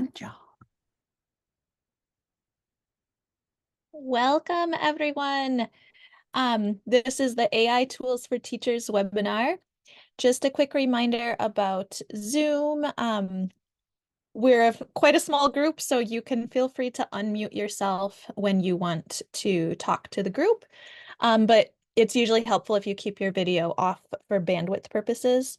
Good job. Welcome, everyone. This is the AI Tools for Teachers webinar. Just a quick reminder about Zoom. We're quite a small group, so you can feel free to unmute yourself when you want to talk to the group. But it's usually helpful if you keep your video off for bandwidth purposes.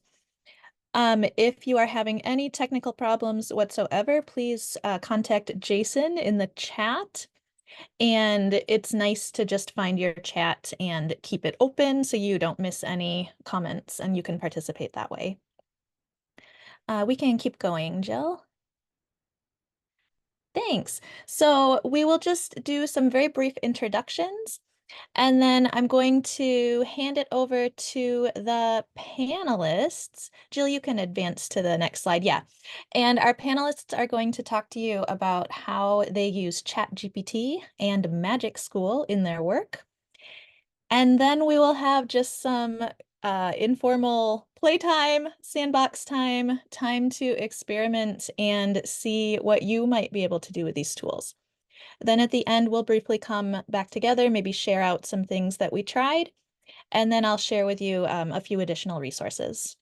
If you are having any technical problems whatsoever, please contact Jason in the chat. And it's nice to just find your chat and keep it open so you don't miss any comments and you can participate that way. We can keep going, Jill. Thanks. So we will just do some very brief introductions. And then I'm going to hand it over to the panelists. Jill, you can advance to the next slide. Yeah. And our panelists are going to talk to you about how they use ChatGPT and Magic School in their work. And then we will have just some informal playtime, sandbox time, time to experiment and see what you might be able to do with these tools. Then at the end, we'll briefly come back together, maybe share out some things that we tried, and then I'll share with you a few additional resources.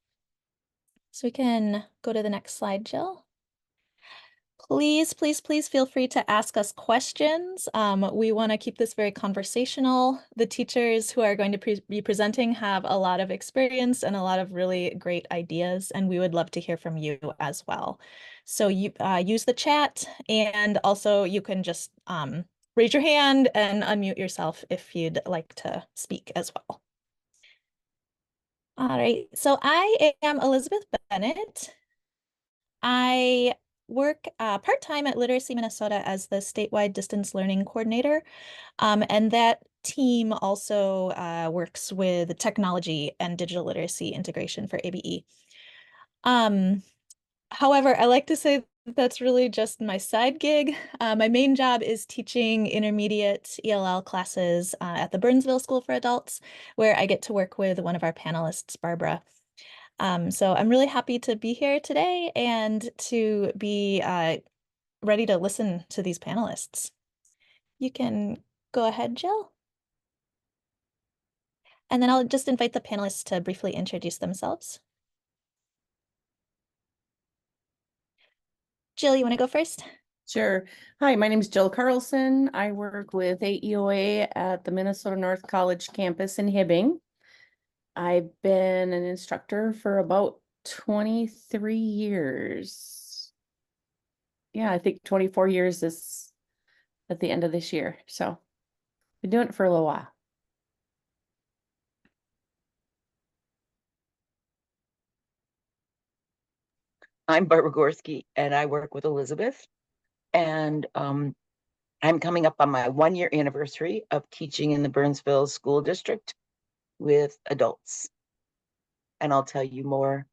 So we can go to the next slide, Jill. Please, please, please feel free to ask us questions. We want to keep this very conversational. The teachers who are going to be presenting have a lot of experience and a lot of really great ideas, and we would love to hear from you as well. So you use the chat, and also you can just raise your hand and unmute yourself if you'd like to speak as well. All right, so I am Elizabeth Bennett. I work part-time at Literacy Minnesota as the statewide distance learning coordinator. And that team also works with technology and digital literacy integration for ABE. However, I like to say that's really just my side gig. My main job is teaching intermediate ELL classes at the Burnsville School for Adults, where I get to work with one of our panelists, Barbara. So I'm really happy to be here today and to be ready to listen to these panelists. You can go ahead, Jill. And then I'll just invite the panelists to briefly introduce themselves. Jill, you want to go first? Sure. Hi, my name is Jill Carlson. I work with AEOA at the Minnesota North College campus in Hibbing. I've been an instructor for about 23 years. Yeah, I think 24 years is at the end of this year. So been doing it for a little while. I'm Barbara Gorski, and I work with Elizabeth. And I'm coming up on my 1-year anniversary of teaching in the Burnsville School District with adults. And I'll tell you more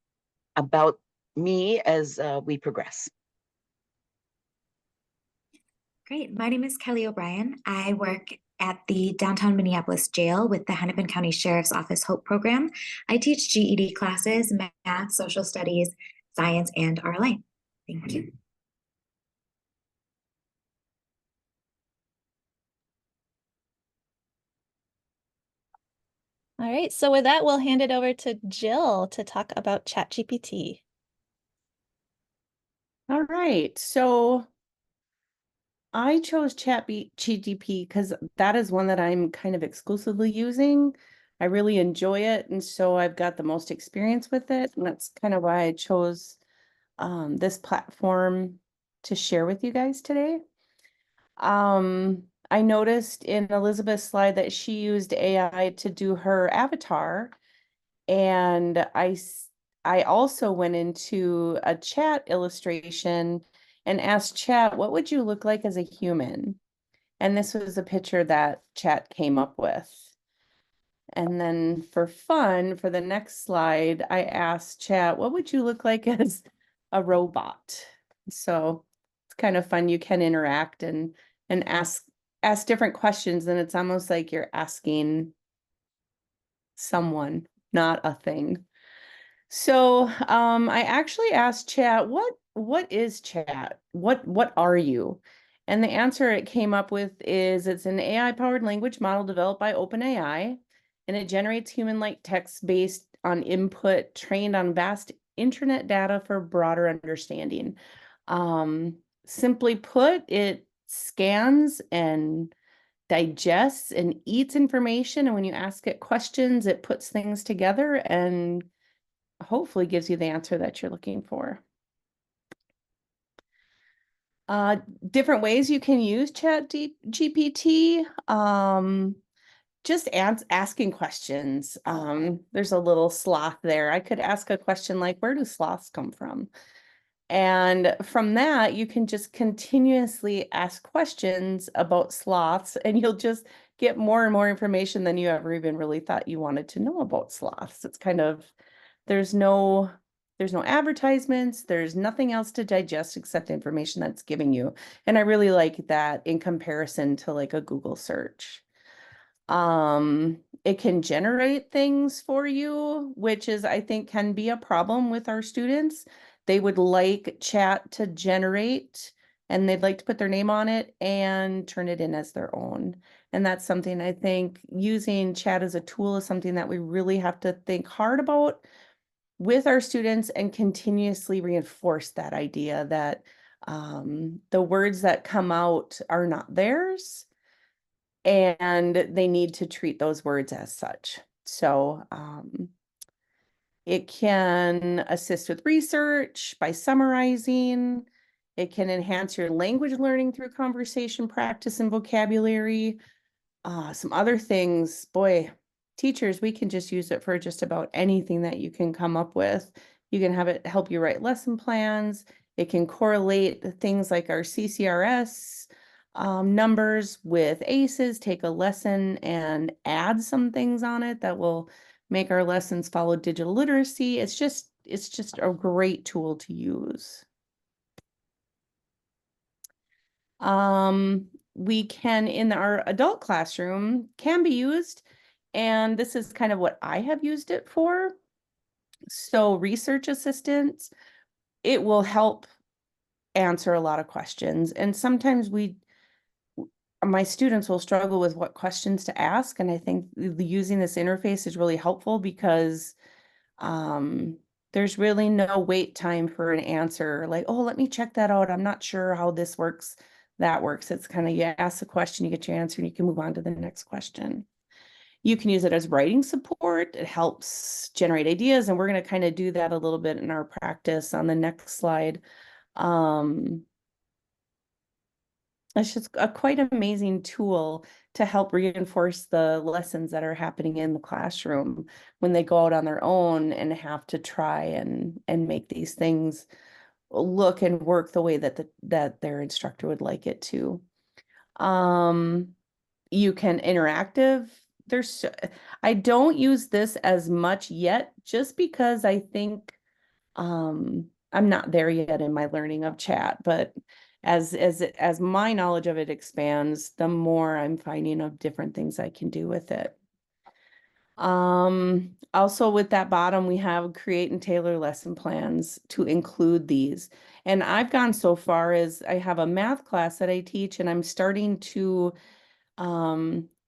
about me as we progress. Great. My name is Kelly O'Brien. I work at the downtown Minneapolis jail with the Hennepin County Sheriff's Office HOPE program. I teach GED classes, math, social studies, science, and RLA. Thank you. All right, so with that, we'll hand it over to Jill to talk about ChatGPT. All right, so I chose ChatGPT because that is one that I'm kind of exclusively using. I really enjoy it, and so I've got the most experience with it, and that's kind of why I chose this platform to share with you guys today. I noticed in Elizabeth's slide that she used AI to do her avatar, and I also went into a chat illustration and asked chat, what would you look like as a human? And this was a picture that chat came up with. And then for fun, for the next slide, I asked chat, what would you look like as a robot? So it's kind of fun. You can interact and ask different questions, and it's almost like you're asking someone, not a thing. So I actually asked chat, what is chat? What are you? And the answer it came up with is it's an AI-powered language model developed by OpenAI, and it generates human-like text based on input trained on vast internet data for broader understanding. Simply put, it scans and digests and eats information, and when you ask it questions, it puts things together and hopefully gives you the answer that you're looking for. Different ways you can use ChatGPT. Just asking questions. There's a little sloth there. I could ask a question like, where do sloths come from? And from that, you can just continuously ask questions about sloths, and you'll just get more and more information than you ever even really thought you wanted to know about sloths. It's kind of, there's no advertisements, there's nothing else to digest except information that's giving you. And I really like that in comparison to like a Google search. It can generate things for you, which is, I think, can be a problem with our students. They would like chat to generate and they'd like to put their name on it and turn it in as their own. And that's something I think using chat as a tool is something that we really have to think hard about with our students and continuously reinforce that idea that the words that come out are not theirs and they need to treat those words as such. So it can assist with research by summarizing. It can enhance your language learning through conversation practice and vocabulary. Some other things, boy, teachers, we can just use it for just about anything that you can come up with. You can have it help you write lesson plans. It can correlate things like our CCRS numbers with ACEs, take a lesson and add some things on it that will make our lessons follow digital literacy. It's just a great tool to use. We can, in our adult classroom, can be used, and this is kind of what I have used it for. So research assistants, it will help answer a lot of questions. And sometimes my students will struggle with what questions to ask. And I think using this interface is really helpful because there's really no wait time for an answer. Like, oh, let me check that out. I'm not sure how this works, that works. It's kind of, you ask the question, you get your answer, and you can move on to the next question. You can use it as writing support. It helps generate ideas, and we're going to kind of do that a little bit in our practice on the next slide. It's just a quite amazing tool to help reinforce the lessons that are happening in the classroom when they go out on their own and have to try and make these things look and work the way that their instructor would like it to. You can interactive. I don't use this as much yet, just because I think I'm not there yet in my learning of chat, but as my knowledge of it expands, the more I'm finding of different things I can do with it. Also with that bottom, we have create and tailor lesson plans to include these. And I've gone so far as I have a math class that I teach, and I'm starting to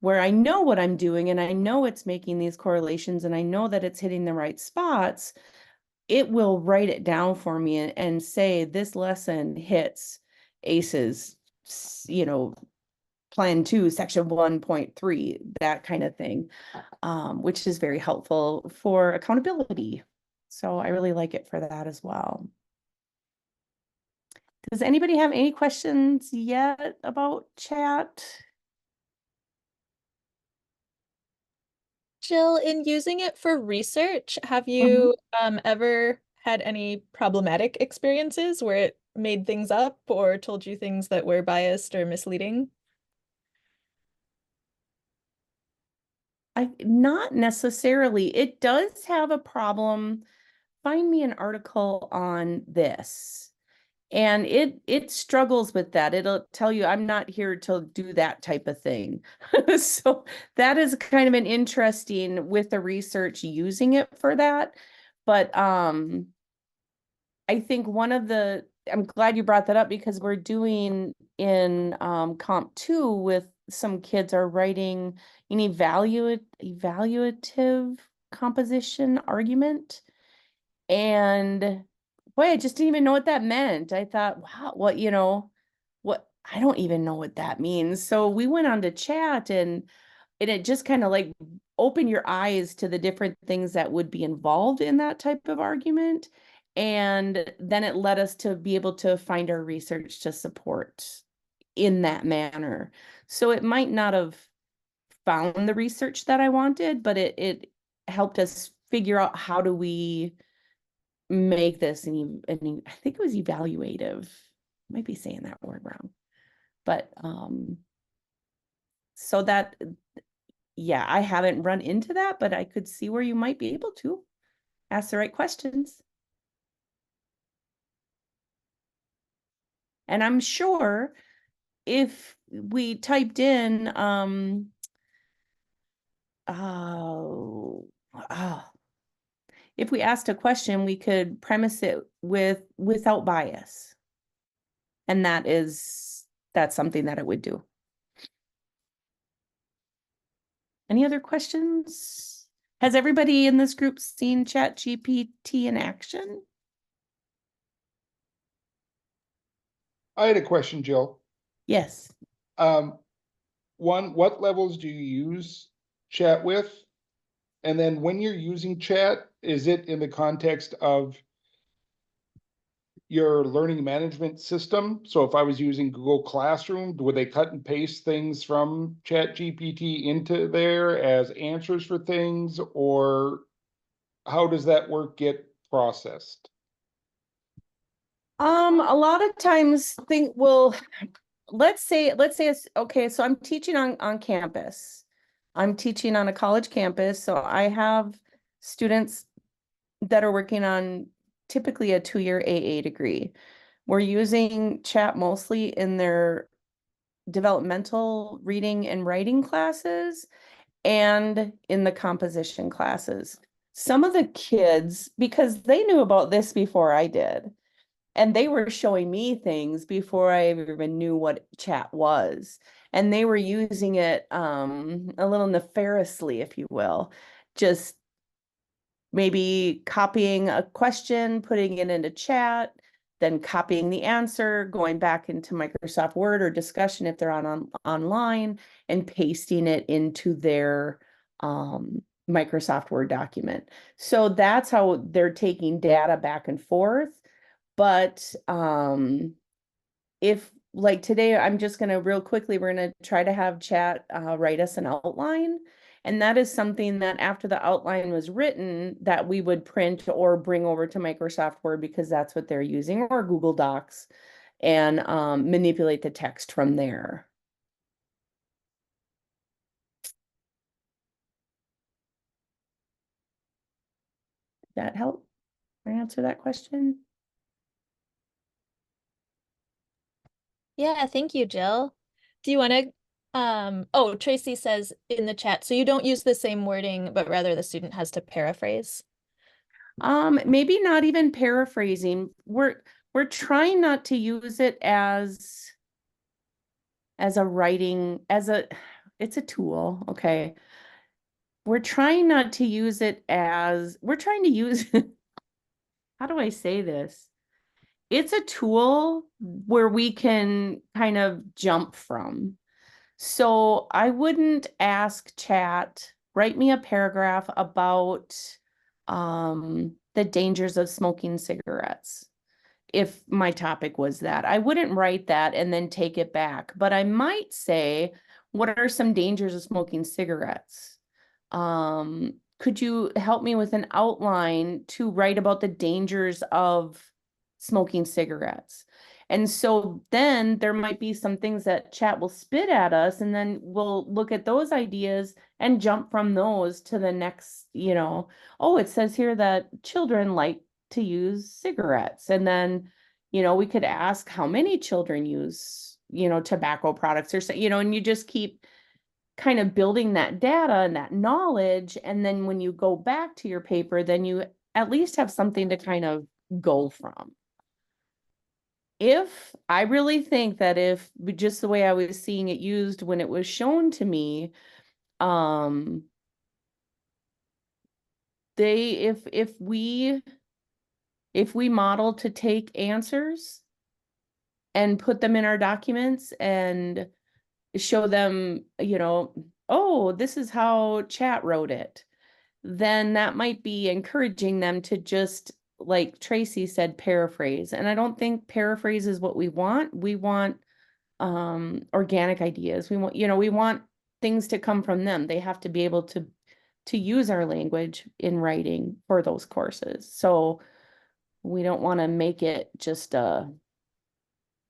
where I know what I'm doing and I know it's making these correlations and I know that it's hitting the right spots. It will write it down for me and say this lesson hits ACEs, you know, plan 2, section 1.3, that kind of thing, which is very helpful for accountability. So I really like it for that as well. Does anybody have any questions yet about chat? Jill, in using it for research, have you ever had any problematic experiences where it made things up or told you things that were biased or misleading? Not necessarily. It does have a problem. Find me an article on this. And it struggles with that. It'll tell you, I'm not here to do that type of thing. So that is kind of an interesting with the research using it for that. But I think I'm glad you brought that up, because we're doing in Comp 2 with some kids are writing an evaluative composition argument. And boy, I just didn't even know what that meant. I thought, wow, what, I don't even know what that means. So we went on to chat, and it just kind of like opened your eyes to the different things that would be involved in that type of argument. And then it led us to be able to find our research to support in that manner. So it might not have found the research that I wanted, but it helped us figure out how do we make this I think it was evaluative. Might be saying that word wrong. But so that, yeah, I haven't run into that, but I could see where you might be able to ask the right questions. And I'm sure if we typed in if we asked a question, we could premise it without bias. And that's something that it would do. Any other questions? Has everybody in this group seen ChatGPT in action? I had a question, Jill. Yes. One, what levels do you use chat with? And then when you're using chat, is it in the context of your learning management system? So if I was using Google Classroom, would they cut and paste things from ChatGPT into there as answers for things, or how does that work get processed? A lot of times let's say it's okay. So I'm teaching on campus. I'm teaching on a college campus. So I have students that are working on typically a 2-year AA degree. We're using chat mostly in their developmental reading and writing classes and in the composition classes. Some of the kids, because they knew about this before I did, and they were showing me things before I even knew what chat was. And they were using it a little nefariously, if you will, just maybe copying a question, putting it into chat, then copying the answer, going back into Microsoft Word or discussion if they're online, and pasting it into their Microsoft Word document. So that's how they're taking data back and forth. But if like today, I'm just going to real quickly, we're going to try to have chat write us an outline. And that is something that after the outline was written, that we would print or bring over to Microsoft Word, because that's what they're using, or Google Docs, and manipulate the text from there. Did that help answer that question? Yeah, thank you, Jill. Do you want to, oh, Tracy says in the chat, so you don't use the same wording, but rather the student has to paraphrase? Maybe not even paraphrasing. We're trying not to use it as a writing, it's a tool, okay. We're trying not to use it as, we're trying to use, how do I say this? It's a tool where we can kind of jump from. So I wouldn't ask chat, write me a paragraph about the dangers of smoking cigarettes. If my topic was that, I wouldn't write that and then take it back, but I might say, what are some dangers of smoking cigarettes? Could you help me with an outline to write about the dangers of smoking cigarettes? And so then there might be some things that chat will spit at us, and then we'll look at those ideas and jump from those to the next, oh, it says here that children like to use cigarettes. And then, we could ask how many children use, tobacco products, or, and you just keep kind of building that data and that knowledge. And then when you go back to your paper, then you at least have something to kind of go from. If I really think that if just the way I was seeing it used when it was shown to me, if we model to take answers and put them in our documents and show them, you know, oh, this is how chat wrote it, then that might be encouraging them to just, like Tracy said, paraphrase. And I don't think paraphrase is what we want. We want organic ideas. We want, you know, we want things to come from them. They have to be able to use our language in writing for those courses. So we don't want to make it just a,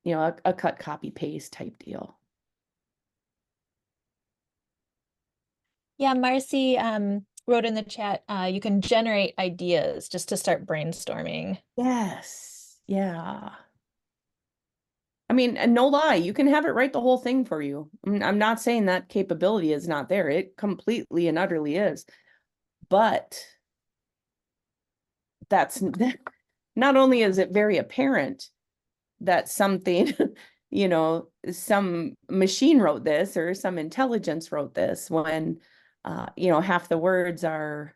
you know, a cut, copy, paste type deal. Yeah, Marcy wrote in the chat, you can generate ideas just to start brainstorming. Yes. Yeah. I mean, and no lie, you can have it write the whole thing for you. I'm not saying that capability is not there. It completely and utterly is. But that's not only is it very apparent that something, you know, some machine wrote this or some intelligence wrote this when, you know, half the words are,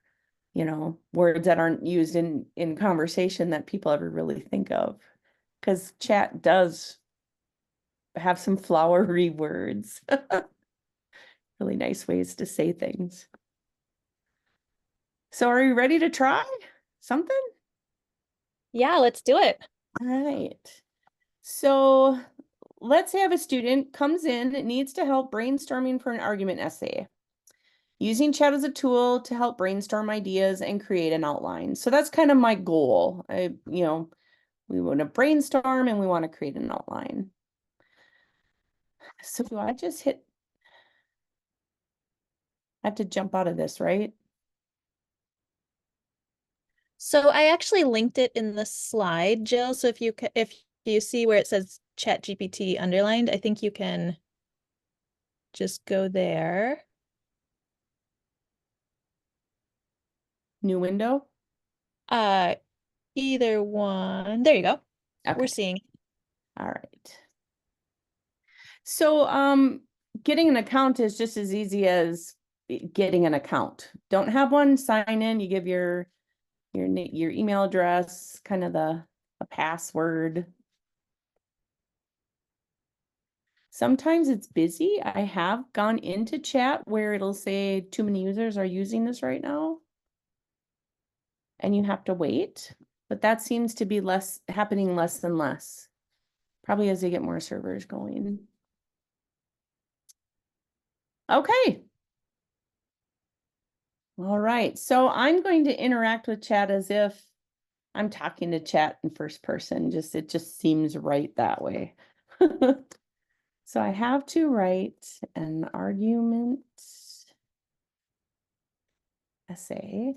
you know, words that aren't used in conversation that people ever really think of. Because chat does have some flowery words. Really nice ways to say things. So are you ready to try something? Yeah, let's do it. All right. So let's have a student comes in, needs to help brainstorming for an argument essay. Using chat as a tool to help brainstorm ideas and create an outline. So that's kind of my goal. You know, we want to brainstorm and we want to create an outline. So do I just hit, I have to jump out of this, right? So I actually linked it in the slide, Jill. So if you see where it says ChatGPT underlined, I think you can just go there. New window? Either one. There you go. Okay. We're seeing. All right. So getting an account is just as easy as getting an account. Don't have one, sign in, you give your email address, kind of a password. Sometimes it's busy. I have gone into chat where it'll say too many users are using this right now. And you have to wait, but that seems to be happening less and less. Probably as they get more servers going. Okay. All right, so I'm going to interact with chat as if I'm talking to chat in first person. It just seems right that way. So I have to write an argument essay.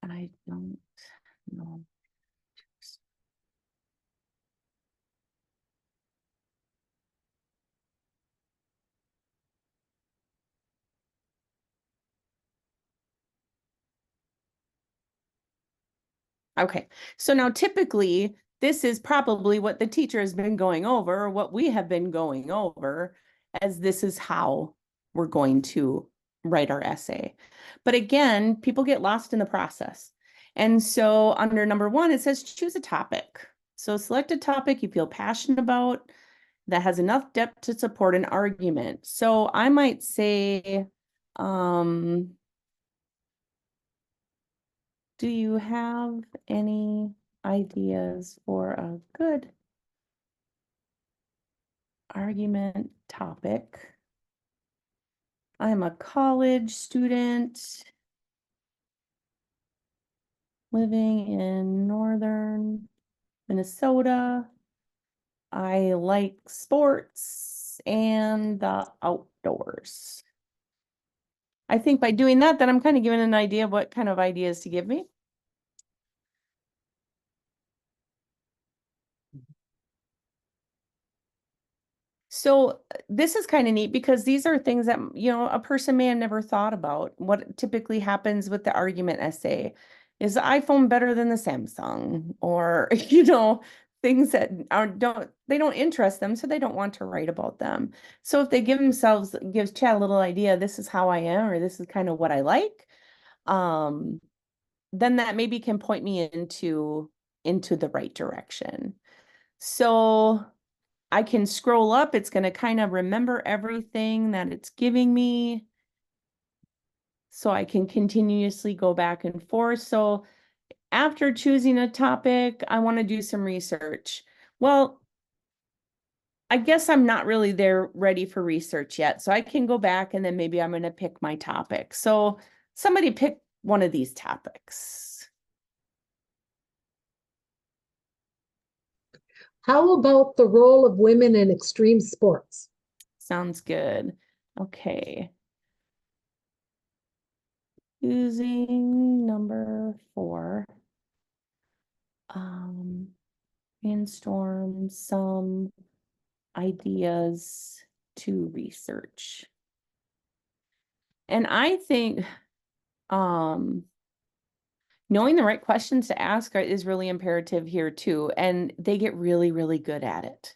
I don't know. Okay, so now typically this is probably what the teacher has been going over, or what we have been going over, as this is how we're going to write our essay. But again, people get lost in the process. And so under number 1, it says choose a topic. So select a topic you feel passionate about that has enough depth to support an argument. So I might say, do you have any ideas for a good argument topic? I'm a college student living in northern Minnesota. I like sports and the outdoors. I think by doing that, then I'm kind of giving an idea of what kind of ideas to give me. So this is kind of neat because these are things that, you know, a person may have never thought about. What typically happens with the argument essay is the iPhone better than the Samsung, or, you know, things that they don't interest them, so they don't want to write about them. So if they gives Chad a little idea, this is how I am, or this is kind of what I like, then that maybe can point me into the right direction. So I can scroll up. It's going to kind of remember everything that it's giving me. So I can continuously go back and forth. So after choosing a topic, I want to do some research. Well, I guess I'm not really ready for research yet. So I can go back and then maybe I'm going to pick my topic. So somebody pick one of these topics. How about the role of women in extreme sports? Sounds good. Okay. Using number 4. Brainstorm some ideas to research. And I think knowing the right questions to ask is really imperative here too. And they get really, really good at it.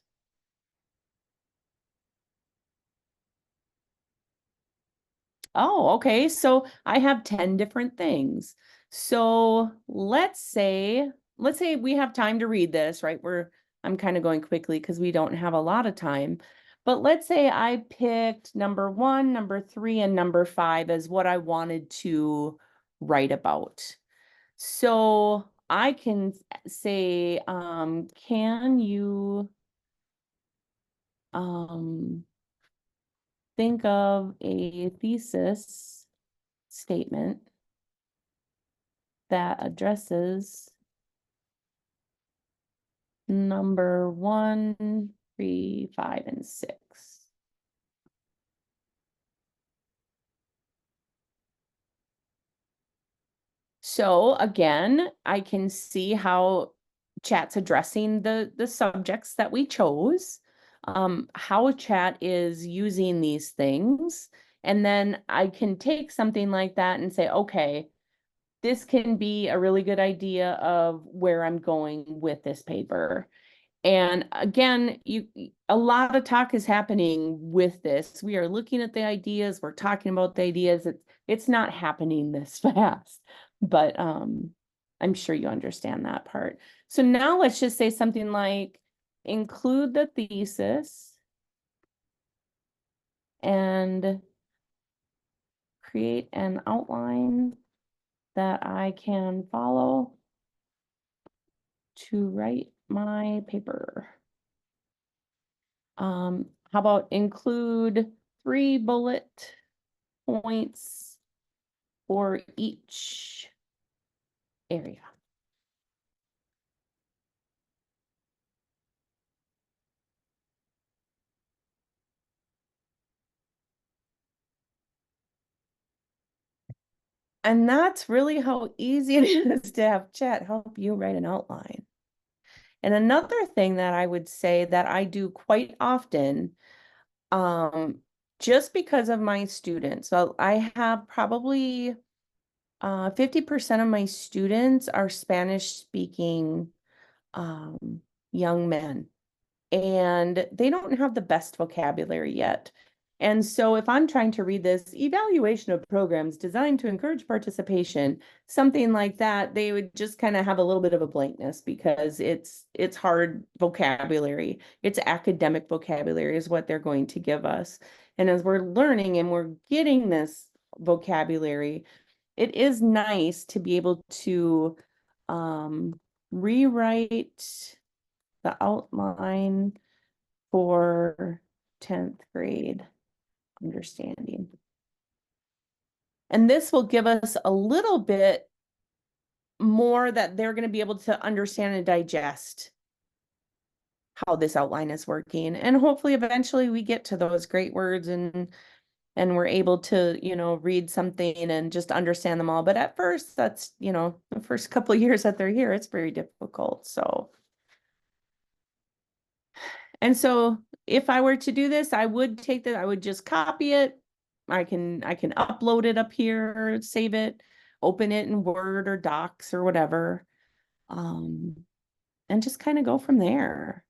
Oh, okay. So I have 10 different things. So let's say we have time to read this, right? I'm kind of going quickly because we don't have a lot of time. But let's say I picked number 1, number 3, and number 5 as what I wanted to write about. So I can say, can you think of a thesis statement that addresses number 1, 3, 5, and 6. So again, I can see how chat's addressing the subjects that we chose, how chat is using these things. And then I can take something like that and say, okay, this can be a really good idea of where I'm going with this paper. And again, a lot of talk is happening with this. We are looking at the ideas, we're talking about the ideas. It's not happening this fast, but I'm sure you understand that part. So now let's just say something like include the thesis and create an outline that I can follow to write my paper. How about include 3 bullet points for each area? And that's really how easy it is to have chat help you write an outline. And another thing that I would say that I do quite often, just because of my students. So I have probably 50% of my students are Spanish speaking young men, and they don't have the best vocabulary yet. And so if I'm trying to read this evaluation of programs designed to encourage participation, something like that, they would just kind of have a little bit of a blankness because it's hard vocabulary. It's academic vocabulary is what they're going to give us. And as we're learning and we're getting this vocabulary, it is nice to be able to rewrite the outline for 10th grade understanding. And this will give us a little bit more that they're going to be able to understand and digest how this outline is working. And hopefully eventually we get to those great words and we're able to, you know, read something and just understand them all. But at first, that's, you know, the first couple of years that they're here, it's very difficult. So, and so if I were to do this, I would take that, I would just copy it. I can upload it up here, save it, open it in Word or Docs or whatever. And just kind of go from there.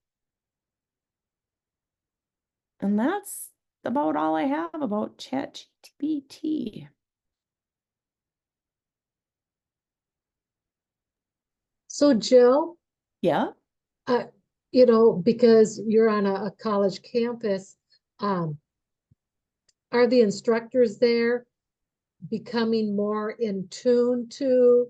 And that's about all I have about ChatGPT. So Jill, Yeah. you know, because you're on a college campus, are the instructors there becoming more in tune to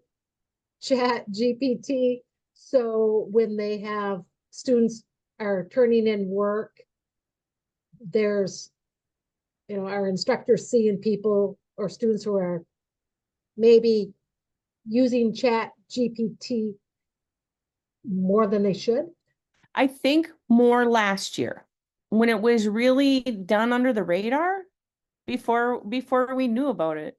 ChatGPT? So when they have students are turning in work, there's, you know, our instructors seeing people or students who are maybe using ChatGPT more than they should? I think more last year when it was really done under the radar before we knew about it.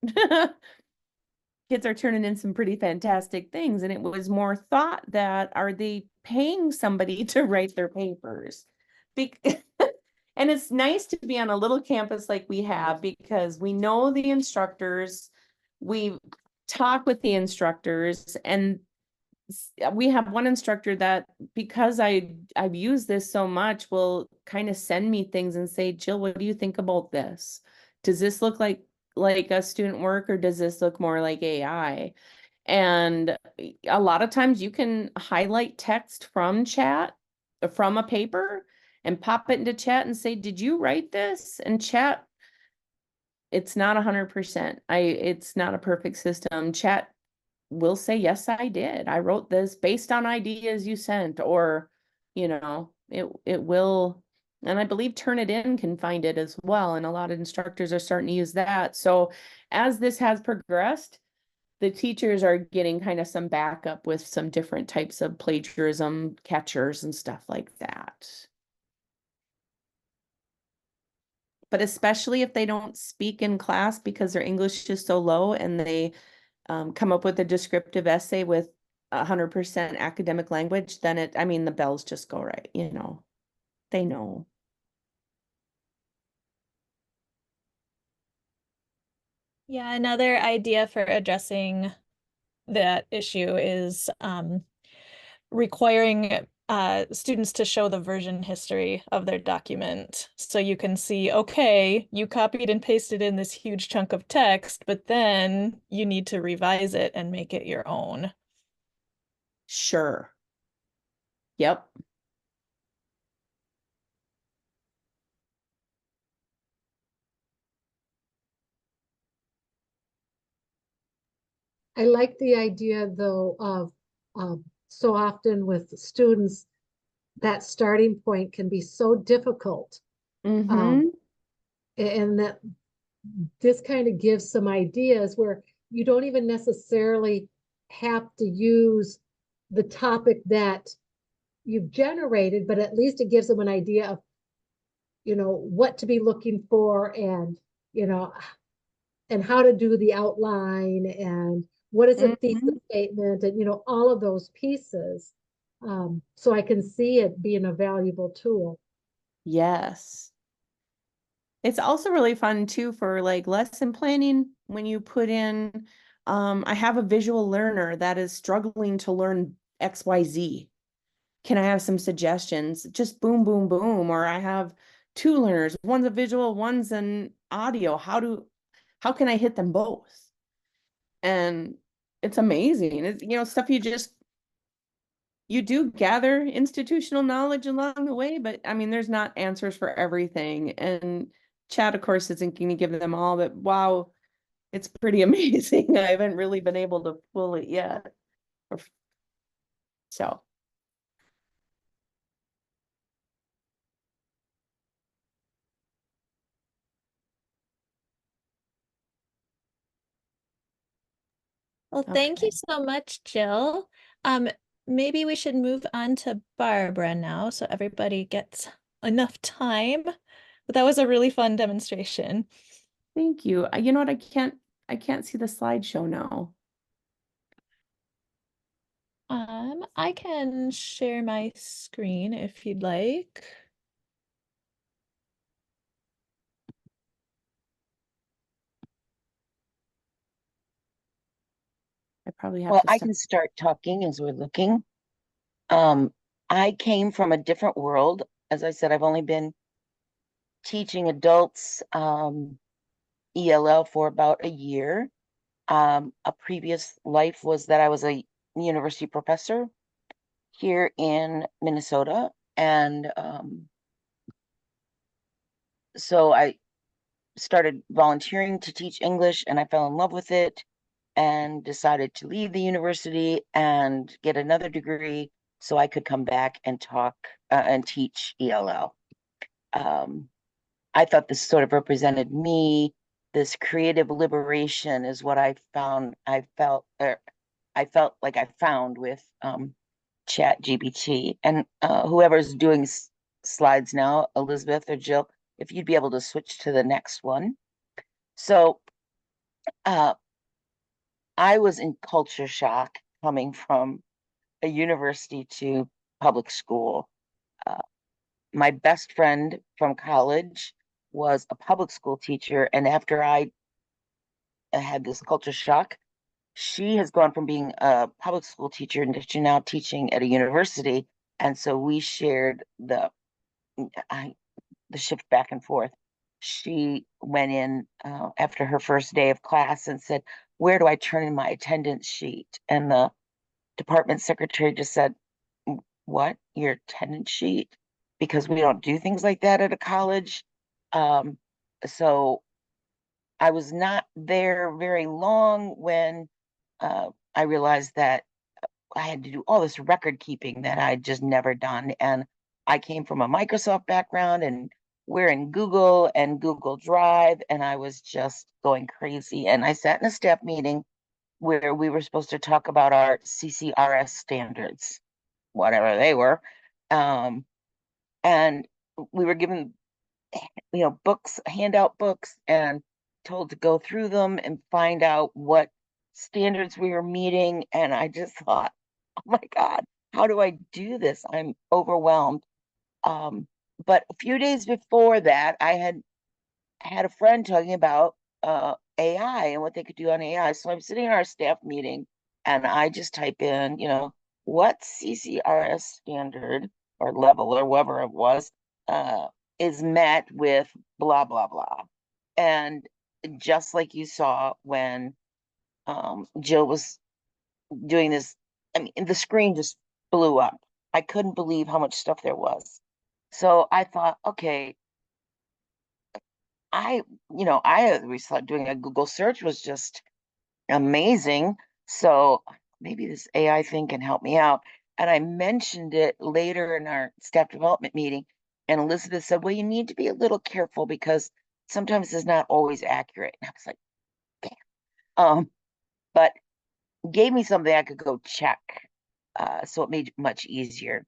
Kids are turning in some pretty fantastic things, and it was more thought that, are they paying somebody to write their papers? And it's nice to be on a little campus like we have, because we know the instructors, we talk with the instructors, and we have one instructor that, because I've used this so much, will kind of send me things and say, Jill, what do you think about this? Does this look like a student work, or does this look more like AI? And a lot of times you can highlight text from chat, from a paper, and pop it into chat and say, did you write this? And chat, it's not 100%. It's not a perfect system. Chat will say, yes, I did. I wrote this based on ideas you sent, or, you know, it will. And I believe Turnitin can find it as well. And a lot of instructors are starting to use that. So as this has progressed, the teachers are getting kind of some backup with some different types of plagiarism catchers and stuff like that. But especially if they don't speak in class because their English is so low, and they come up with a descriptive essay with 100% academic language, then the bells just go right, you know, they know. Yeah, another idea for addressing that issue is requiring students to show the version history of their document. So you can see, okay, you copied and pasted in this huge chunk of text, but then you need to revise it and make it your own. Sure. Yep. I like the idea though of so often with students, that starting point can be so difficult. Mm-hmm. And that this kind of gives some ideas where you don't even necessarily have to use the topic that you've generated, but at least it gives them an idea of, you know, what to be looking for, and, you know, and how to do the outline, and what is a thesis statement, and, you know, all of those pieces. So I can see it being a valuable tool. Yes. It's also really fun too for like lesson planning when you put in, I have a visual learner that is struggling to learn XYZ. Can I have some suggestions? Just boom, boom, boom. Or I have two learners, one's a visual, one's an audio. How can I hit them both? And it's amazing. It's, you know, stuff you do gather institutional knowledge along the way, but I mean, there's not answers for everything. And chat, of course, isn't going to give them all, but wow, it's pretty amazing. I haven't really been able to pull it yet. So. Well, thank you so much, Jill. Maybe we should move on to Barbara now so everybody gets enough time. But that was a really fun demonstration. Thank you. You know what? I can't see the slideshow now. I can share my screen if you'd like. I probably have Well, to I start. can start talking as we're looking. I came from a different world. As I said, I've only been teaching adults ELL for about a year. A previous life was that I was a university professor here in Minnesota. And so I started volunteering to teach English and I fell in love with it and decided to leave the university and get another degree so I could come back and talk and teach ELL. I thought this sort of represented me. This creative liberation is what I found. I felt like I found with ChatGPT. And whoever's doing slides now, Elizabeth or Jill, if you'd be able to switch to the next one. So I was in culture shock coming from a university to public school. My best friend from college was a public school teacher, and after I had this culture shock, she has gone from being a public school teacher into now teaching at a university, and so we shared the shift back and forth. She went in after her first day of class and said, "Where do I turn in my attendance sheet?" And the department secretary just said, "What? Your attendance sheet?" Because we don't do things like that at a college. Um, so I was not there very long when I realized that I had to do all this record keeping that I'd just never done. And I came from a Microsoft background and we're in Google and Google Drive, and I was just going crazy. And I sat in a staff meeting where we were supposed to talk about our CCRS standards, whatever they were. And we were given, books, handout books, and told to go through them and find out what standards we were meeting. And I just thought, oh my God, how do I do this? I'm overwhelmed. But a few days before that, I had a friend talking about AI and what they could do on AI. So I'm sitting in our staff meeting and I just type in, what CCRS standard or level or whatever it was is met with blah, blah, blah. And just like you saw when Jill was doing this, I mean, the screen just blew up. I couldn't believe how much stuff there was. So I thought, okay, I always thought doing a Google search was just amazing. So maybe this AI thing can help me out. And I mentioned it later in our staff development meeting. And Elizabeth said, well, you need to be a little careful because sometimes it's not always accurate. And I was like, damn. But gave me something I could go check. So it made it much easier.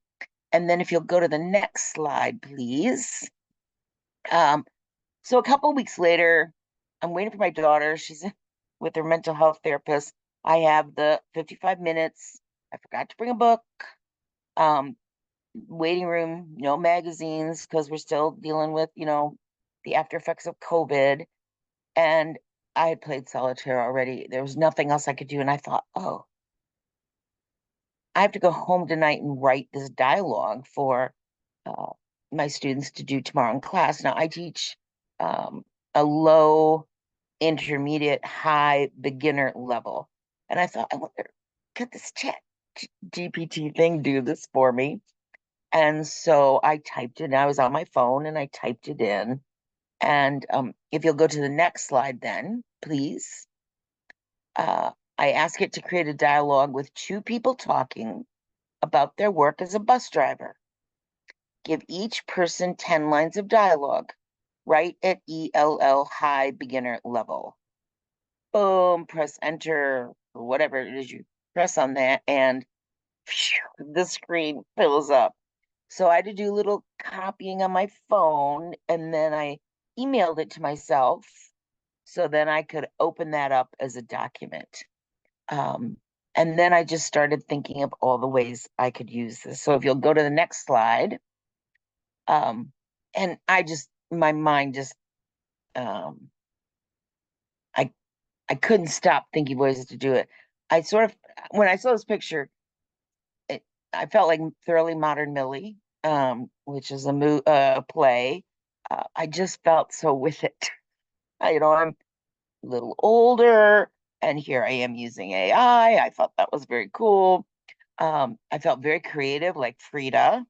And then if you'll go to the next slide, please. So a couple of weeks later, I'm waiting for my daughter. She's with her mental health therapist. I have the 55 minutes. I forgot to bring a book. Waiting room, no magazines because we're still dealing with, the after effects of COVID. And I had played solitaire already. There was nothing else I could do. And I thought, oh, I have to go home tonight and write this dialogue for my students to do tomorrow in class. Now I teach a low, intermediate, high, beginner level. And I thought, I wonder, could this chat GPT thing do this for me? And so I typed it, I was on my phone and I typed it in. And if you'll go to the next slide then, please. I ask it to create a dialogue with two people talking about their work as a bus driver. Give each person 10 lines of dialogue, right at ELL high beginner level. Boom, press enter, or whatever it is you press on that, and phew, the screen fills up. So I had to do a little copying on my phone, and then I emailed it to myself. So then I could open that up as a document. And then I just started thinking of all the ways I could use this. So if you'll go to the next slide, and my mind just, I couldn't stop thinking ways to do it. I sort of, when I saw this picture, I felt like Thoroughly Modern Millie, which is a play. I just felt so with it. I'm a little older, and here I am using AI. I thought that was very cool. I felt very creative, like Frida.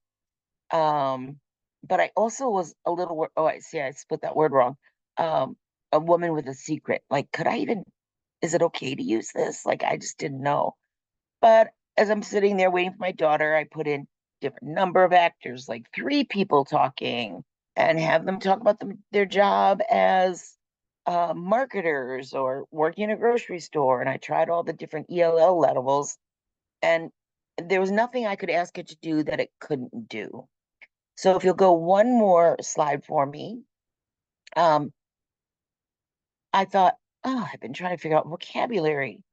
But I also was a little, oh, I see, I split that word wrong. A woman with a secret. Like, is it okay to use this? Like, I just didn't know. But as I'm sitting there waiting for my daughter, I put in different number of actors, like 3 people talking, and have them talk about their job as marketers or working in a grocery store. And I tried all the different ELL levels, and there was nothing I could ask it to do that it couldn't do. So if you'll go one more slide for me, I thought, oh, I've been trying to figure out vocabulary.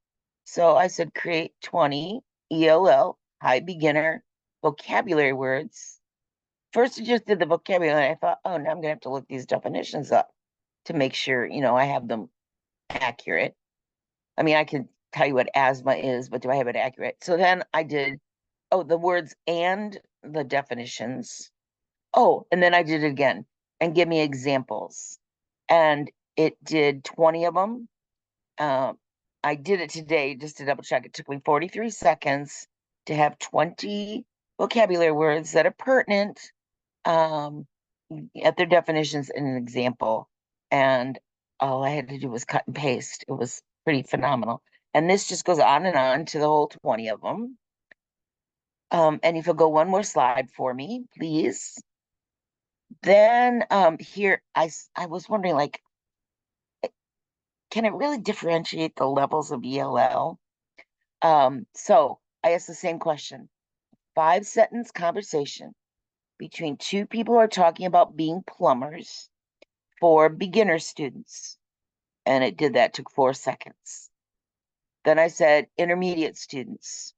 So I said, create 20 ELL, high beginner vocabulary words. First, I just did the vocabulary. I thought, oh, now I'm going to have to look these definitions up to make sure, I have them accurate. I mean, I can tell you what asthma is, but do I have it accurate? So then I did, the words and the definitions. Oh, and then I did it again and give me examples. And it did 20 of them. I did it today just to double check. It took me 43 seconds to have 20 vocabulary words that are pertinent at their definitions in an example. And all I had to do was cut and paste. It was pretty phenomenal. And this just goes on and on to the whole 20 of them. And if you'll go one more slide for me, please. Then here, I was wondering, like, can it really differentiate the levels of ELL? So I asked the same question. 5-sentence conversation between 2 people who are talking about being plumbers for beginner students. And it did that, took 4 seconds. Then I said intermediate students.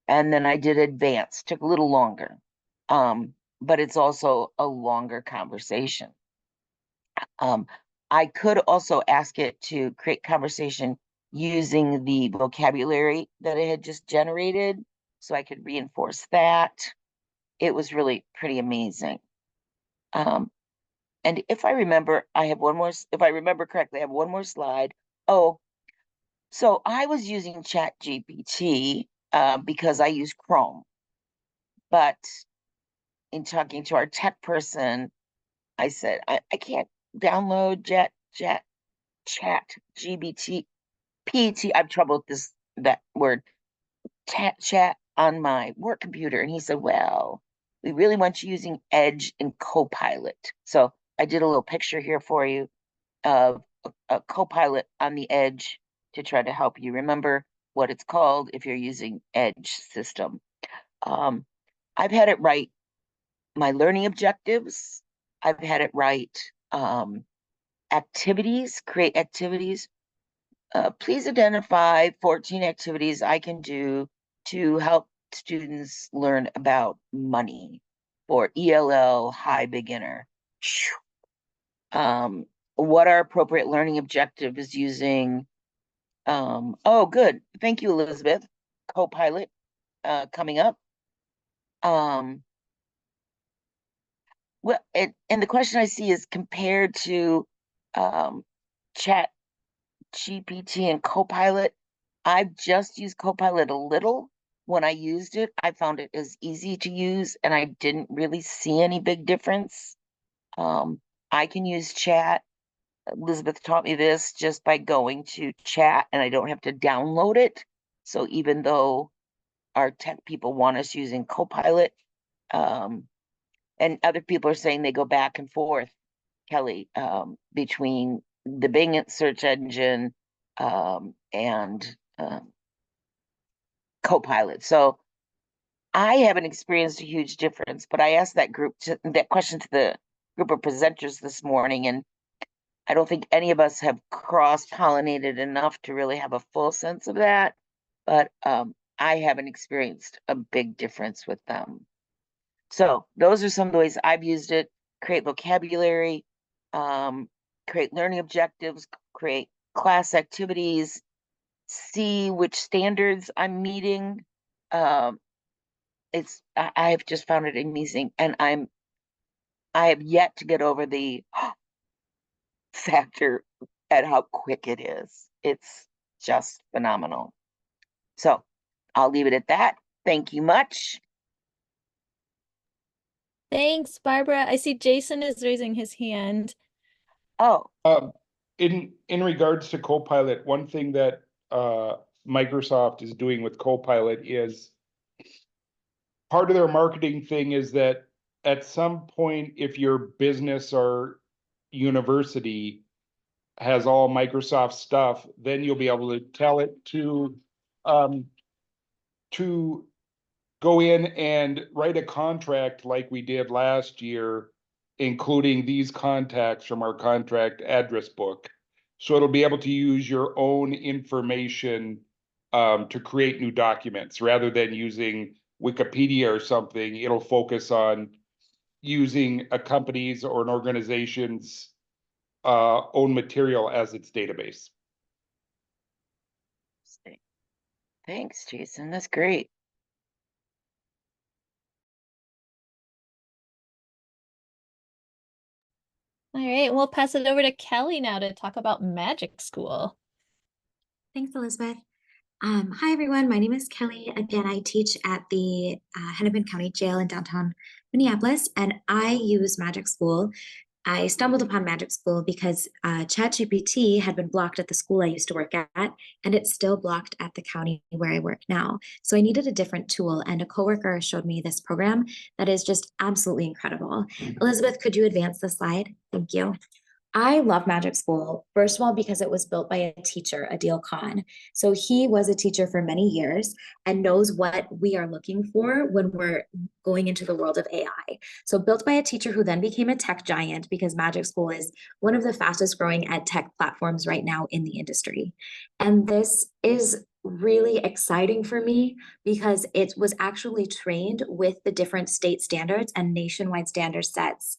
And then I did advanced, took a little longer. But it's also a longer conversation. I could also ask it to create conversation using the vocabulary that it had just generated, so I could reinforce that. It was really pretty amazing. And if I remember, if I remember correctly, I have one more slide. Oh, so I was using ChatGPT because I use Chrome. But in talking to our tech person, I said, I can't download ChatGPT. I have trouble with that word, chat on my work computer. And he said, well, we really want you using Edge and Copilot. So I did a little picture here for you of a Copilot on the Edge to try to help you remember what it's called if you're using Edge system. I've had it write my learning objectives. I've had it write activities, create activities. Please identify 14 activities I can do to help students learn about money for ELL high beginner. What are appropriate learning objectives using? Oh, good. Thank you, Elizabeth. Copilot coming up. Well, and the question I see is compared to Chat GPT and Copilot. I've just used Copilot a little. When I used it, I found it as easy to use, and I didn't really see any big difference. I can use chat. Elizabeth taught me this just by going to chat, and I don't have to download it. So even though our tech people want us using Copilot, and other people are saying they go back and forth, Kelly, between the Bing search engine and Copilot. So I haven't experienced a huge difference, but I asked that question to the group of presenters this morning, and I don't think any of us have cross-pollinated enough to really have a full sense of that, but I haven't experienced a big difference with them. So those are some of the ways I've used it: create vocabulary, create learning objectives, create class activities, see which standards I'm meeting. I've just found it amazing, and I have yet to get over the factor at how quick it is. It's just phenomenal. So I'll leave it at that. Thank you much. Thanks, Barbara. I see Jason is raising his hand. Oh, In regards to Copilot, one thing that Microsoft is doing with Copilot is part of their marketing thing is that at some point, if your business or university has all Microsoft stuff, then you'll be able to tell it to go in and write a contract like we did last year, including these contacts from our contract address book. So it'll be able to use your own information to create new documents rather than using Wikipedia or something. It'll focus on using a company's or an organization's own material as its database. thanks, Jason. That's great. All right, we'll pass it over to Kelly now to talk about Magic School. Thanks, Elizabeth. Hi, everyone. My name is Kelly. Again, I teach at the Hennepin County Jail in downtown Minneapolis, and I use Magic School. I stumbled upon Magic School because ChatGPT had been blocked at the school I used to work at, and it's still blocked at the county where I work now. So I needed a different tool, and a coworker showed me this program that is just absolutely incredible. Elizabeth, could you advance the slide? Thank you. I love Magic School, first of all, because it was built by a teacher, Adil Khan. So he was a teacher for many years and knows what we are looking for when we're going into the world of AI. So built by a teacher who then became a tech giant, because Magic School is one of the fastest growing ed tech platforms right now in the industry. And this is really exciting for me because it was actually trained with the different state standards and nationwide standard sets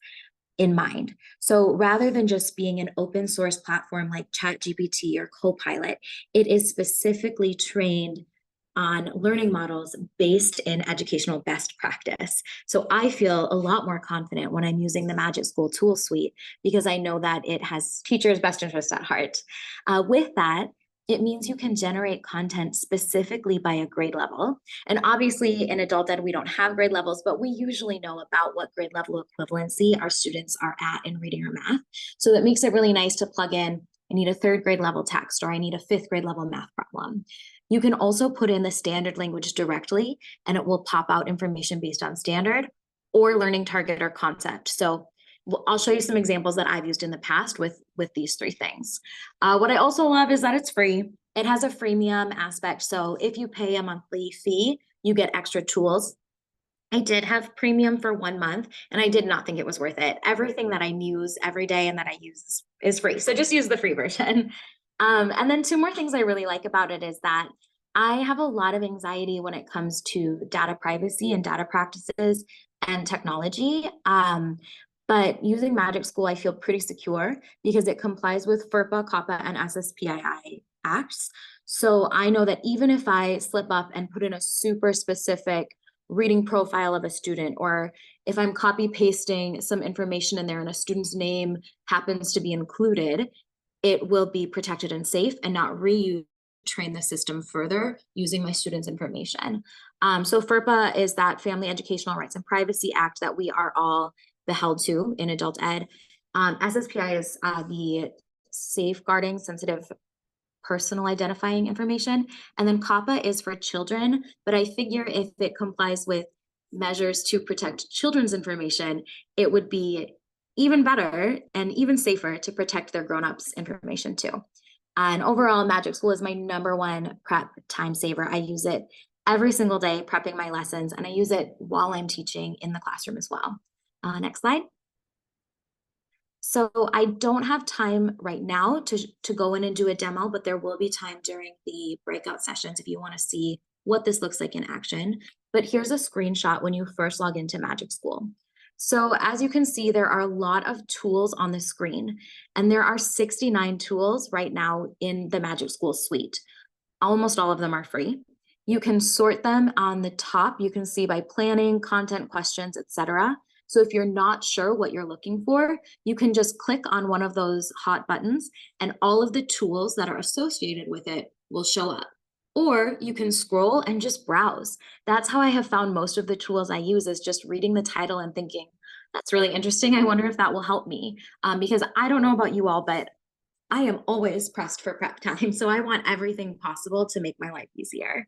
in mind. So rather than just being an open source platform like ChatGPT or Copilot, it is specifically trained on learning models based in educational best practice. So I feel a lot more confident when I'm using the Magic School tool suite because I know that it has teachers' best interest at heart. With that, it means you can generate content specifically by a grade level. And obviously in adult ed, we don't have grade levels, but we usually know about what grade level equivalency our students are at in reading or math. So that makes it really nice to plug in, I need a 3rd grade level text, or I need a 5th grade level math problem. You can also put in the standard language directly, and it will pop out information based on standard or learning target or concept. So I'll show you some examples that I've used in the past with these 3 things. What I also love is that it's free. It has a freemium aspect. So if you pay a monthly fee, you get extra tools. I did have premium for 1 month, and I did not think it was worth it. Everything that I use every day and that I use is free. So just use the free version. And then 2 more things I really like about it is that I have a lot of anxiety when it comes to data privacy and data practices and technology. But using Magic School, I feel pretty secure because it complies with FERPA, COPPA, and SSPII acts. So I know that even if I slip up and put in a super specific reading profile of a student, or if I'm copy pasting some information in there and a student's name happens to be included, it will be protected and safe and not train the system further using my students' information. So FERPA is that Family Educational Rights and Privacy Act that we are all beheld to in adult ed. SSPI is the Safeguarding Sensitive Personal Identifying Information. And then COPPA is for children, but I figure if it complies with measures to protect children's information, it would be even better and even safer to protect their grown-ups' information too. And overall, Magic School is my #1 prep time saver. I use it every single day prepping my lessons, and I use it while I'm teaching in the classroom as well. Next slide. So I don't have time right now to go in and do a demo, but there will be time during the breakout sessions if you want to see what this looks like in action. But here's a screenshot when you first log into Magic School. So as you can see, there are a lot of tools on the screen, and there are 69 tools right now in the Magic School suite. almost all of them are free. You can sort them on the top. You can see by planning, content, questions, etc. So if you're not sure what you're looking for, you can just click on one of those hot buttons and all of the tools that are associated with it will show up. Or you can scroll and just browse. That's how I have found most of the tools I use, is just reading the title and thinking, that's really interesting. I wonder if that will help me. Because I don't know about you all, but I am always pressed for prep time. So I want everything possible to make my life easier.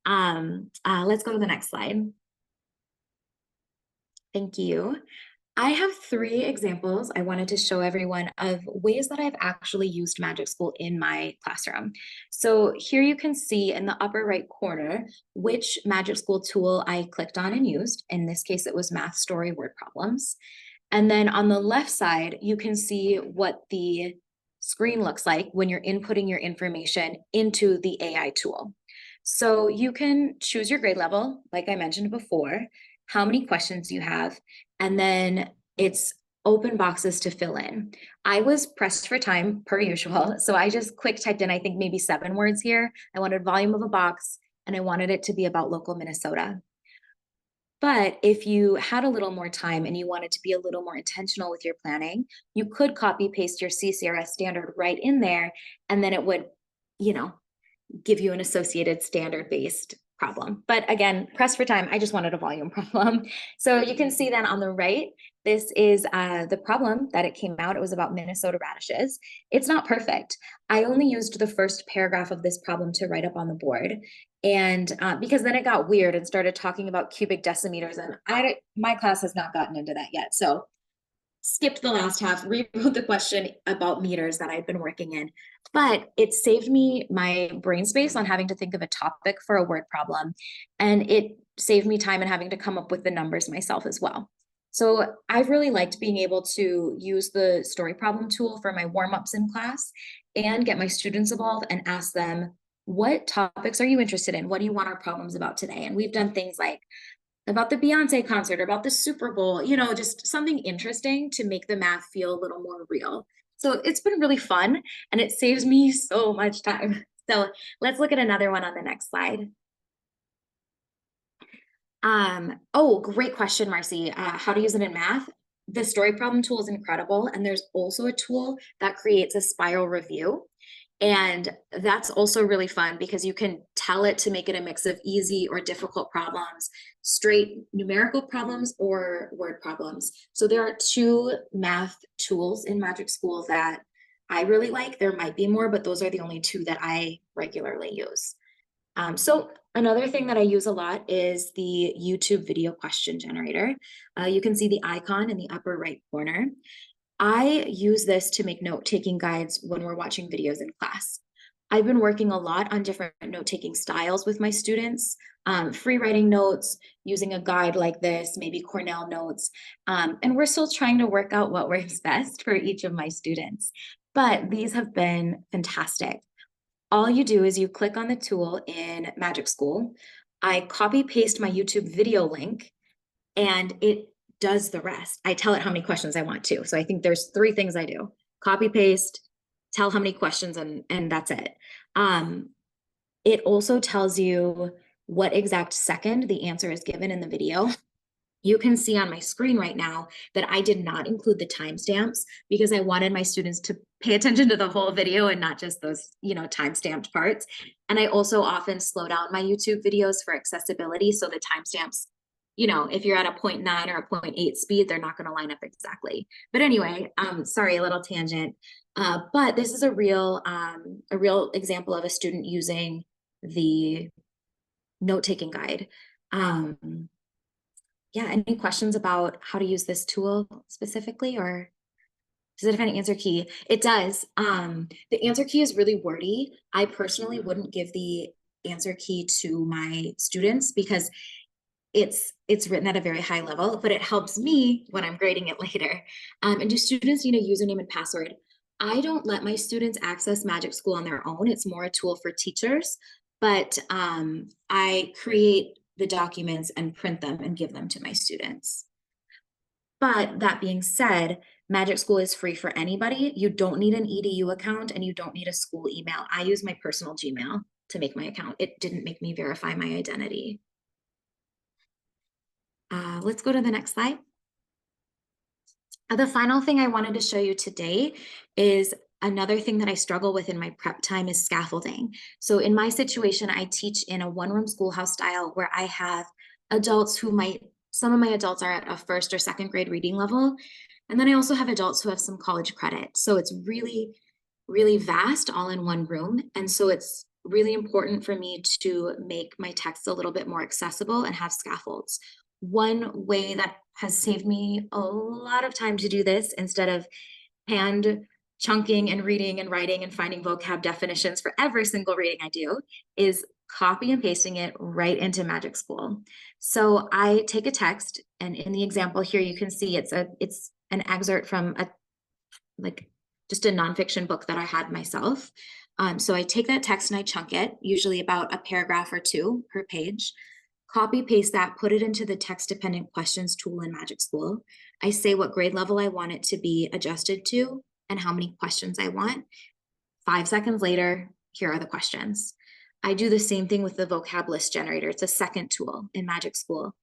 Let's go to the next slide. Thank you. I have 3 examples I wanted to show everyone of ways that I've actually used Magic School in my classroom. So here you can see in the upper right corner which Magic School tool I clicked on and used. In this case, it was math story word problems. And then on the left side, you can see what the screen looks like when you're inputting your information into the AI tool. So you can choose your grade level, like I mentioned before, how many questions you have, and then it's open boxes to fill in. I was pressed for time per usual, so I just quick typed in, I think maybe 7 words here. I wanted volume of a box, and I wanted it to be about local Minnesota. But if you had a little more time and you wanted to be a little more intentional with your planning, you could copy paste your CCRS standard right in there, and then it would, give you an associated standard based problem. But again, pressed for time, I just wanted a volume problem. So you can see then on the right, this is the problem that it came out. It was about Minnesota radishes. It's not perfect. I only used the first paragraph of this problem to write up on the board. And because then it got weird and started talking about cubic decimeters, and my class has not gotten into that yet. So skipped the last half, rewrote the question about meters that I'd been working in, but it saved me my brain space on having to think of a topic for a word problem. And it saved me time in having to come up with the numbers myself as well. So I've really liked being able to use the story problem tool for my warm-ups in class and get my students involved and ask them, what topics are you interested in? What do you want our problems about today? And we've done things like about the Beyonce concert, or about the Super Bowl, just something interesting to make the math feel a little more real. So it's been really fun, and it saves me so much time. So let's look at another one on the next slide. Oh, great question, Marcy. How to use it in math? The story problem tool is incredible. And there's also a tool that creates a spiral review. And that's also really fun because you can tell it to make it a mix of easy or difficult problems, straight numerical problems, or word problems. So there are 2 math tools in Magic School that I really like. There might be more, but those are the only 2 that I regularly use. So another thing that I use a lot is the YouTube video question generator. You can see the icon in the upper right corner. I use this to make note-taking guides when we're watching videos in class. I've been working a lot on different note-taking styles with my students, free writing notes, using a guide like this, maybe Cornell notes, and we're still trying to work out what works best for each of my students. But these have been fantastic. All you do is you click on the tool in Magic School. I copy paste my YouTube video link, and it does the rest. I tell it how many questions I want to. So I think there's 3 things I do: copy paste, tell how many questions, and that's it. It also tells you what exact second the answer is given in the video. You can see on my screen right now that I did not include the timestamps because I wanted my students to pay attention to the whole video and not just those, time-stamped parts. And I also often slow down my YouTube videos for accessibility. So the timestamps, if you're at a 0.9 or a 0.8 speed, they're not going to line up exactly. But anyway, sorry, a little tangent. But this is a real example of a student using the note-taking guide. Yeah, any questions about how to use this tool specifically, or does it have an answer key? It does. The answer key is really wordy. I personally wouldn't give the answer key to my students because it's written at a very high level, but it helps me when I'm grading it later. And do students need a username and password? I don't let my students access Magic School on their own. It's more a tool for teachers, but I create the documents and print them and give them to my students. But that being said, Magic School is free for anybody. You don't need an EDU account and you don't need a school email. I use my personal Gmail. to make my account. It didn't make me verify my identity. Let's go to the next slide. The final thing I wanted to show you today is another thing that I struggle with in my prep time is scaffolding. So in my situation, I teach in a one-room schoolhouse style where I have adults who some of my adults are at a first or second grade reading level. And then I also have adults who have some college credit. So it's really, really vast all in one room. And so it's really important for me to make my text a little bit more accessible and have scaffolds. One way that has saved me a lot of time to do this, instead of hand chunking and reading and writing and finding vocab definitions for every single reading I do, is copy and pasting it right into Magic School. So I take a text, and in the example here, you can see it's an excerpt from just a nonfiction book that I had myself. So I take that text and I chunk it, usually about a paragraph or two per page. Copy paste that, put it into the text dependent questions tool in Magic School. I say what grade level I want it to be adjusted to and how many questions I want. 5 seconds later, here are the questions. I do the same thing with the vocab list generator. It's a second tool in Magic School.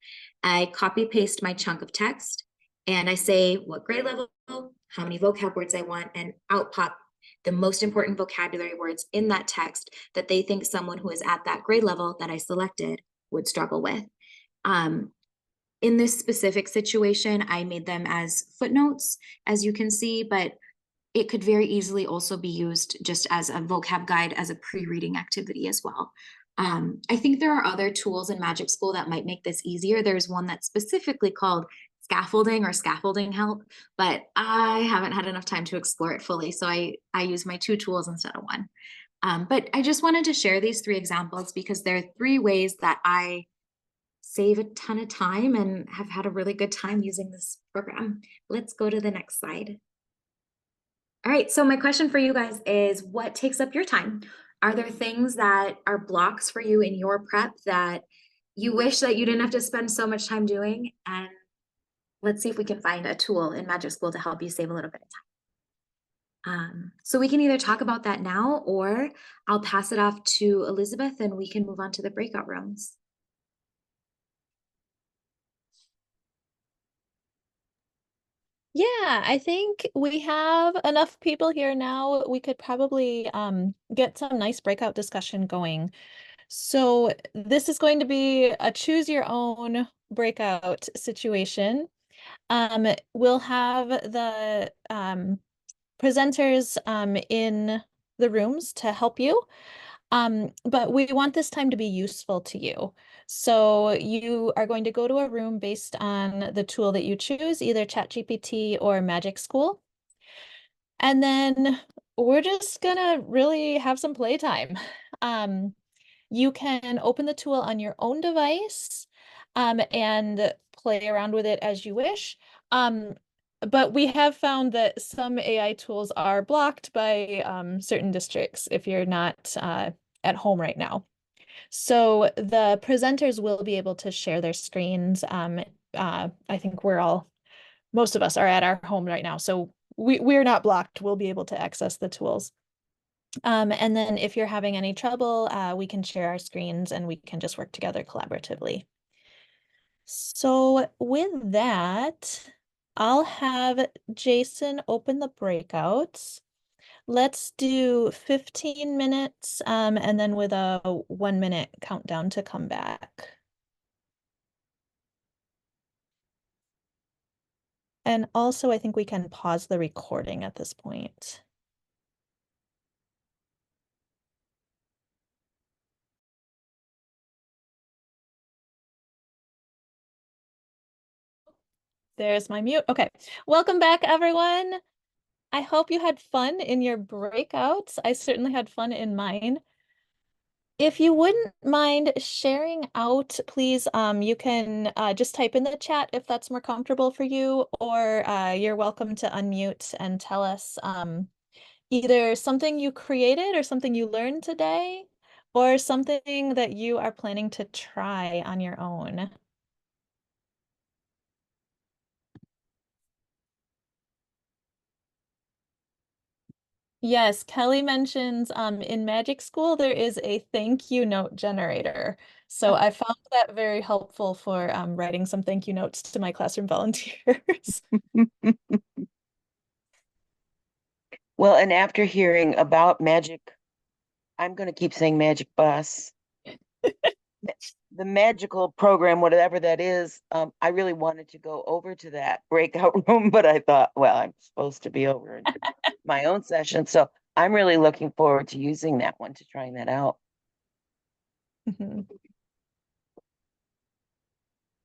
I copy paste my chunk of text and I say what grade level, how many vocab words I want, and out pop the most important vocabulary words in that text that they think someone who is at that grade level that I selected would struggle with. In this specific situation, I made them as footnotes, as you can see, but it could very easily also be used just as a vocab guide, as a pre-reading activity as well. I think there are other tools in Magic School that might make this easier. There's one that's specifically called scaffolding or scaffolding help, but I haven't had enough time to explore it fully. So I use my 2 tools instead of one. But I just wanted to share these 3 examples because there are 3 ways that I save a ton of time and have had a really good time using this program. Let's go to the next slide. All right, so my question for you guys is, what takes up your time? Are there things that are blocks for you in your prep that you wish that you didn't have to spend so much time doing? And let's see if we can find a tool in Magic School to help you save a little bit of time. So we can either talk about that now, or I'll pass it off to Elizabeth and we can move on to the breakout rooms. Yeah, I think we have enough people here now. We could probably get some nice breakout discussion going. So this is going to be a choose your own breakout situation. We'll have the presenters in the rooms to help you. But we want this time to be useful to you. So you are going to go to a room based on the tool that you choose, either ChatGPT or Magic School. And then we're just gonna really have some playtime. You can open the tool on your own device and play around with it as you wish. But we have found that some AI tools are blocked by certain districts if you're not at home right now. So the presenters will be able to share their screens. I think most of us are at our home right now, so we're not blocked. We'll be able to access the tools. And then if you're having any trouble, we can share our screens and we can just work together collaboratively. So with that, I'll have Jason open the breakouts. Let's do 15 minutes and then with a 1-minute countdown to come back. And also, I think we can pause the recording at this point. There's my mute. Okay, welcome back, everyone. I hope you had fun in your breakouts. I certainly had fun in mine. If you wouldn't mind sharing out, please, you can just type in the chat if that's more comfortable for you, or you're welcome to unmute and tell us either something you created or something you learned today, or something that you are planning to try on your own. Yes, Kelly mentions in Magic School there is a thank you note generator. So I found that very helpful for writing some thank you notes to my classroom volunteers. Well, and after hearing about Magic, I'm going to keep saying Magic Bus, the magical program, whatever that is. I really wanted to go over to that breakout room, but I thought, well, I'm supposed to be over in my own session. So I'm really looking forward to using that one, to trying that out. Mhm.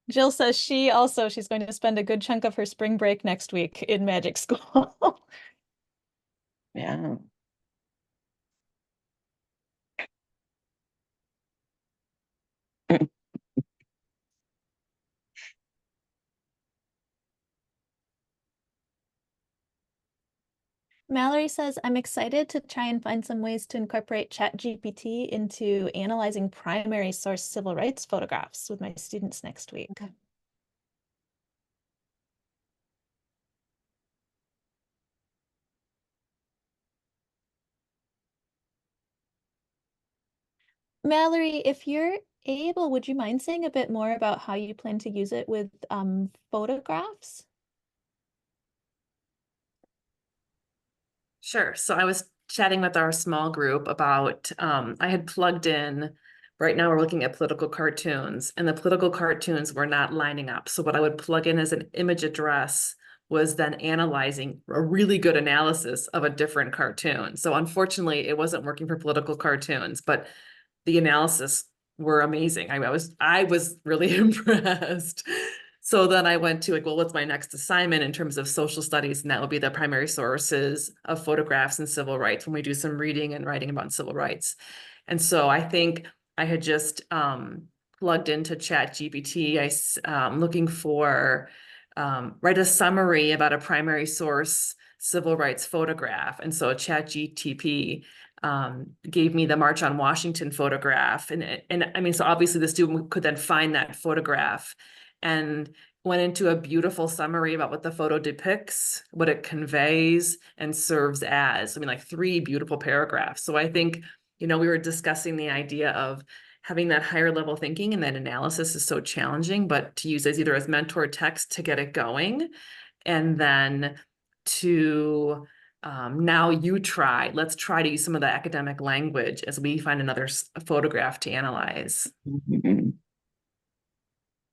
Jill says she's going to spend a good chunk of her spring break next week in Magic School. Yeah. Mallory says, I'm excited to try and find some ways to incorporate ChatGPT into analyzing primary source civil rights photographs with my students next week. Okay. Mallory, if you're able, would you mind saying a bit more about how you plan to use it with photographs? Sure. So I was chatting with our small group about, I had plugged in, right now we're looking at political cartoons, and the political cartoons were not lining up. So what I would plug in as an image address was then analyzing a really good analysis of a different cartoon. So unfortunately, it wasn't working for political cartoons, but the analysis were amazing. I was really impressed. So then I went to like, well, what's my next assignment in terms of social studies? And that would be the primary sources of photographs and civil rights when we do some reading and writing about civil rights. And so I think I had just plugged into ChatGPT. Looking for write a summary about a primary source civil rights photograph. And so ChatGPT gave me the March on Washington photograph. And I mean, so obviously the student could then find that photograph and went into a beautiful summary about what the photo depicts, what it conveys and serves as. I mean, like 3 beautiful paragraphs. So I think, we were discussing the idea of having that higher level thinking, and that analysis is so challenging, but to use as either as mentor text to get it going, and then to now let's try to use some of the academic language as we find another photograph to analyze.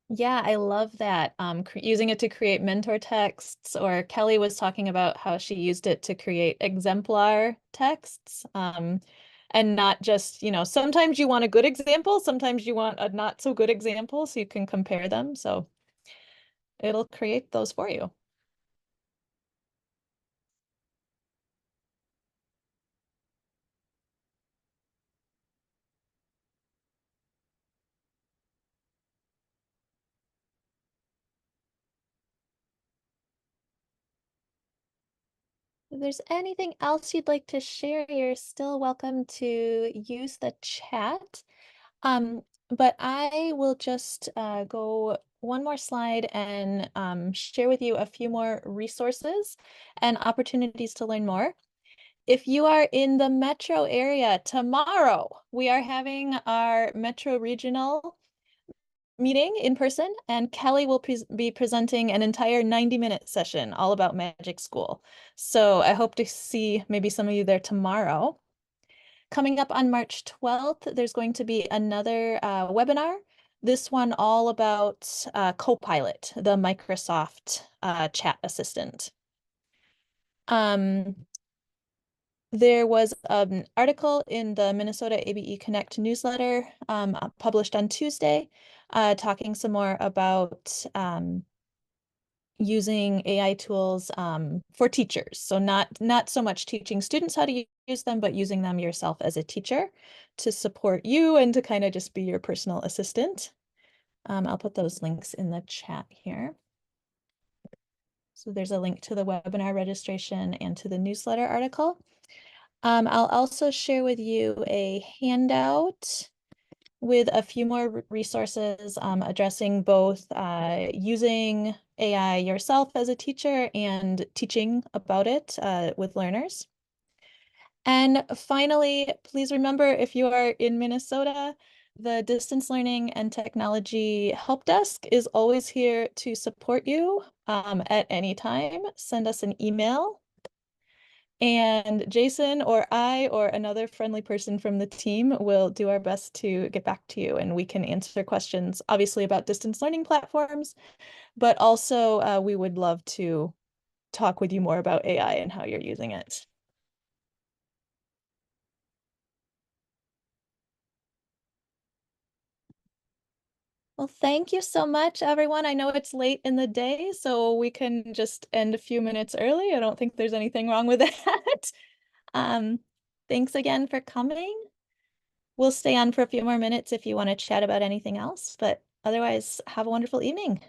Yeah, I love that. Using it to create mentor texts, or Kelly was talking about how she used it to create exemplar texts. And not just, sometimes you want a good example, sometimes you want a not so good example, so you can compare them. So it'll create those for you. If there's anything else you'd like to share, you're still welcome to use the chat. But I will just go one more slide and share with you a few more resources and opportunities to learn more. If you are in the metro area, tomorrow we are having our Metro Regional meeting in person, and Kelly will be presenting an entire 90-minute session all about Magic School. So I hope to see maybe some of you there tomorrow. Coming up on March 12th, there's going to be another webinar. This one all about Copilot, the Microsoft chat assistant. There was an article in the Minnesota ABE Connect newsletter published on Tuesday, talking some more about using AI tools for teachers. So not so much teaching students how to use them, but using them yourself as a teacher to support you and to kind of just be your personal assistant. I'll put those links in the chat here. So there's a link to the webinar registration and to the newsletter article. I'll also share with you a handout with a few more resources addressing both using AI yourself as a teacher and teaching about it with learners. And finally, please remember, if you are in Minnesota, the Distance Learning and Technology Help Desk is always here to support you at any time. Send us an email. And Jason or I or another friendly person from the team will do our best to get back to you, and we can answer questions, obviously, about distance learning platforms, but also we would love to talk with you more about AI and how you're using it. Well, thank you so much, everyone. I know it's late in the day, so we can just end a few minutes early. I don't think there's anything wrong with that. Thanks again for coming. We'll stay on for a few more minutes if you want to chat about anything else, but otherwise, have a wonderful evening.